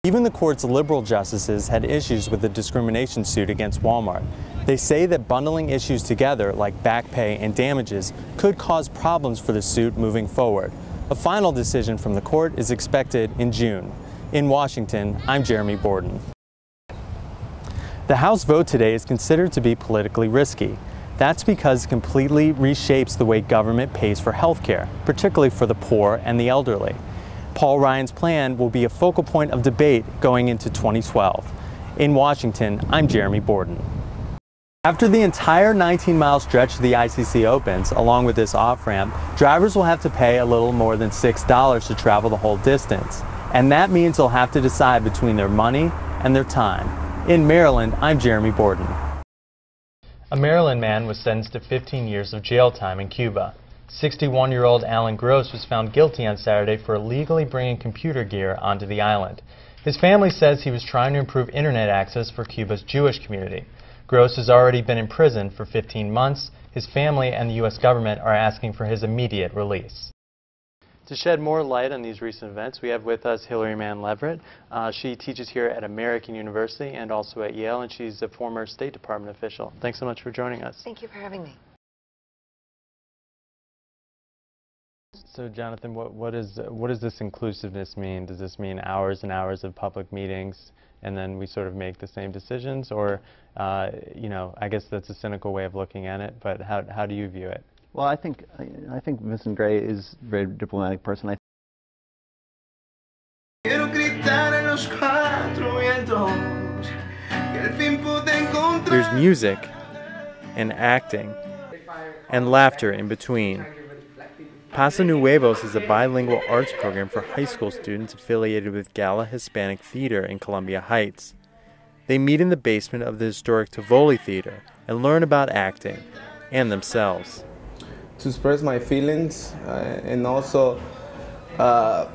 Even the court's liberal justices had issues with the discrimination suit against Walmart. They say that bundling issues together, like back pay and damages, could cause problems for the suit moving forward. A final decision from the court is expected in June. In Washington, I'm Jeremy Borden. The House vote today is considered to be politically risky. That's because it completely reshapes the way government pays for health care, particularly for the poor and the elderly. Paul Ryan's plan will be a focal point of debate going into 2012. In Washington, I'm Jeremy Borden. After the entire 19-mile stretch of the ICC opens, along with this off-ramp, drivers will have to pay a little more than $6 to travel the whole distance. And that means they'll have to decide between their money and their time. In Maryland, I'm Jeremy Borden. A Maryland man was sentenced to 15 years of jail time in Cuba. 61-year-old Alan Gross was found guilty on Saturday for illegally bringing computer gear onto the island. His family says he was trying to improve internet access for Cuba's Jewish community. Gross has already been in prison for 15 months. His family and the U.S. government are asking for his immediate release. To shed more light on these recent events, we have with us Hilary Mann Leverett. She teaches here at American University and also at Yale, and she's a former State Department official. Thanks so much for joining us. Thank you for having me. So, Jonathan, what does this inclusiveness mean? Does this mean hours and hours of public meetings, and then we sort of make the same decisions? Or, you know, I guess that's a cynical way of looking at it, but how do you view it? Well, I think Vincent Gray is a very diplomatic person. There's music and acting and laughter in between. Paso Nuevos is a bilingual arts program for high school students affiliated with Gala Hispanic Theater in Columbia Heights. They meet in the basement of the historic Tivoli Theater and learn about acting and themselves. To express my feelings and also to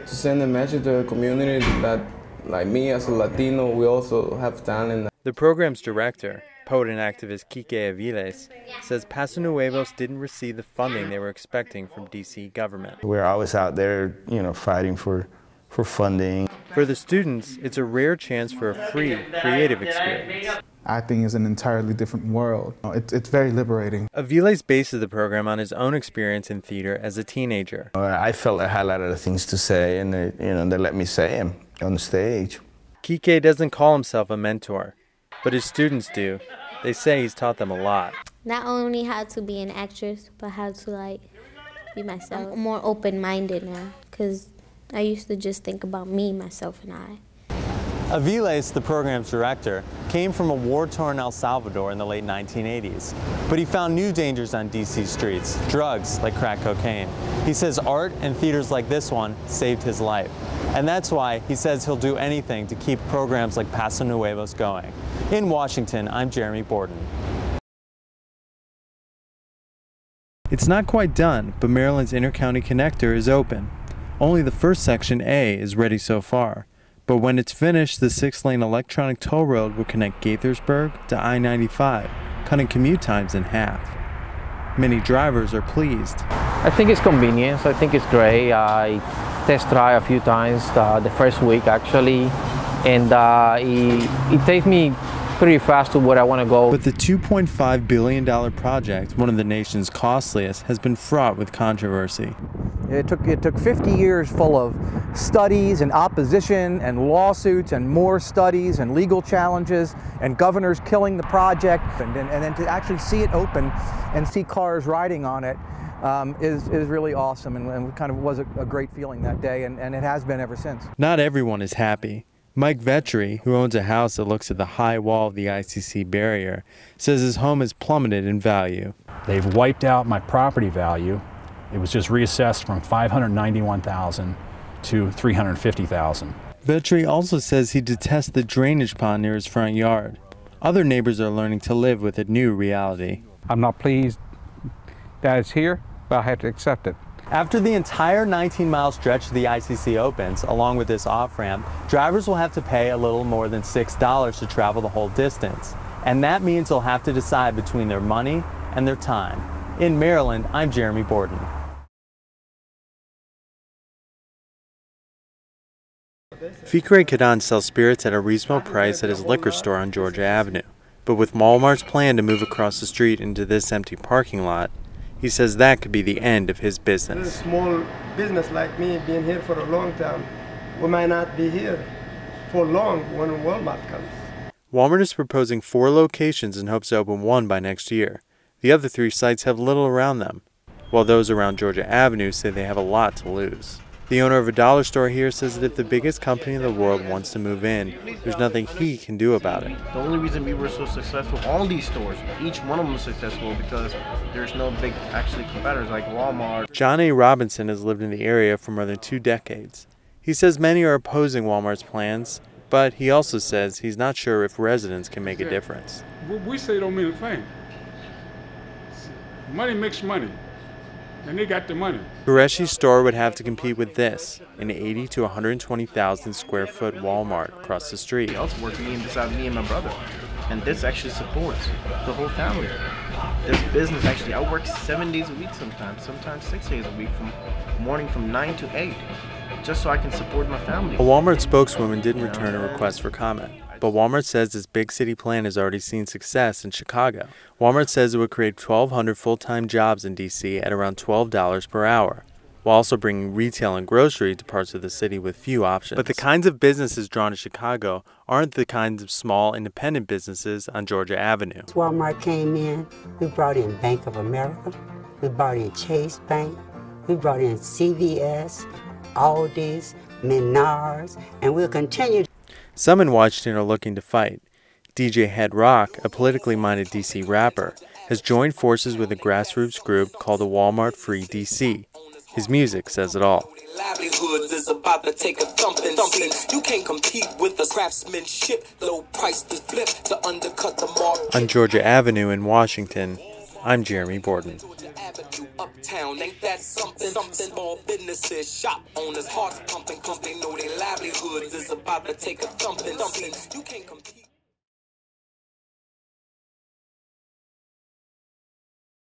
send a message to the community that, like me as a Latino, we also have talent. The program's director, poet and activist Quique Aviles, says Paso Nuevos didn't receive the funding they were expecting from D.C. government. We're always out there, you know, fighting for funding. For the students, it's a rare chance for a free, creative experience. Acting is an entirely different world. It's very liberating. Aviles bases the program on his own experience in theater as a teenager. I felt I had a lot of things to say, and they let me say them on the stage. Quique doesn't call himself a mentor, but his students do. They say he's taught them a lot. Not only how to be an actress, but how to be myself. I'm more open-minded now, because I used to just think about me, myself, and I. Aviles, the program's director, came from a war-torn El Salvador in the late 1980s. But he found new dangers on D.C. streets, drugs like crack cocaine. He says art and theaters like this one saved his life. And that's why he says he'll do anything to keep programs like Paso Nuevos going. In Washington, I'm Jeremy Borden. It's not quite done, but Maryland's Intercounty Connector is open. Only the first section A is ready so far. But when it's finished, the 6-lane electronic toll road will connect Gaithersburg to I-95, cutting commute times in half. Many drivers are pleased. I think it's convenience. I think it's great. I test drive a few times the first week actually, and it takes me pretty fast to where I want to go. But the $2.5 billion project, one of the nation's costliest, has been fraught with controversy. It took 50 years full of studies and opposition and lawsuits and more studies and legal challenges and governors killing the project, and then to actually see it open and see cars riding on it is really awesome, and kind of was a great feeling that day, and it has been ever since. Not everyone is happy. Mike Vetri, who owns a house that looks at the high wall of the ICC barrier, says his home has plummeted in value. They've wiped out my property value. It was just reassessed from $591,000 to $350,000. Vetri also says he detests the drainage pond near his front yard. Other neighbors are learning to live with a new reality. I'm not pleased that it's here, but I have to accept it. After the entire 19-mile stretch of the ICC opens, along with this off-ramp, drivers will have to pay a little more than $6 to travel the whole distance. And that means they'll have to decide between their money and their time. In Maryland, I'm Jeremy Borden. Fikre Kadan sells spirits at a reasonable price at his liquor store on Georgia Avenue. But with Walmart's plan to move across the street into this empty parking lot, he says that could be the end of his business. A small business like me, being here for a long time, we might not be here for long when Walmart comes. Walmart is proposing 4 locations in hopes to open 1 by next year. The other 3 sites have little around them, while those around Georgia Avenue say they have a lot to lose. The owner of a dollar store here says that if the biggest company in the world wants to move in, there's nothing he can do about it. The only reason we were so successful, all these stores, each one of them was successful because there's no big competitors like Walmart. John A. Robinson has lived in the area for more than 2 decades. He says many are opposing Walmart's plans, but he also says he's not sure if residents can make a difference. What we say don't mean a thing. Money makes money. And they got the money. Qureshi's store would have to compete with this, an 80 to 120,000 square foot Walmart across the street. Else work me and my brother, and this actually supports the whole family. This business actually, I work 7 days a week sometimes 6 days a week, from morning from 9 to 8, just so I can support my family. A Walmart spokeswoman didn't return a request for comment. But Walmart says its big city plan has already seen success in Chicago. Walmart says it would create 1,200 full-time jobs in D.C. at around $12 per hour, while also bringing retail and grocery to parts of the city with few options. But the kinds of businesses drawn to Chicago aren't the kinds of small, independent businesses on Georgia Avenue. Walmart came in, we brought in Bank of America, we brought in Chase Bank, we brought in CVS, Aldi's, Menards, and we'll continue. Some in Washington are looking to fight. DJ Head Rock, a politically minded D.C. rapper, has joined forces with a grassroots group called the Walmart Free D.C. His music says it all. Livelihoods is about to take a thumping. You can't compete with the craftsmanship, low price to flip to undercut the market. On Georgia Avenue in Washington, I'm Jeremy Borden. Uptown, ain't that something? Small businesses, shop owners, hearts pumping, they know their livelihoods is about to take a thumping. You can't compete.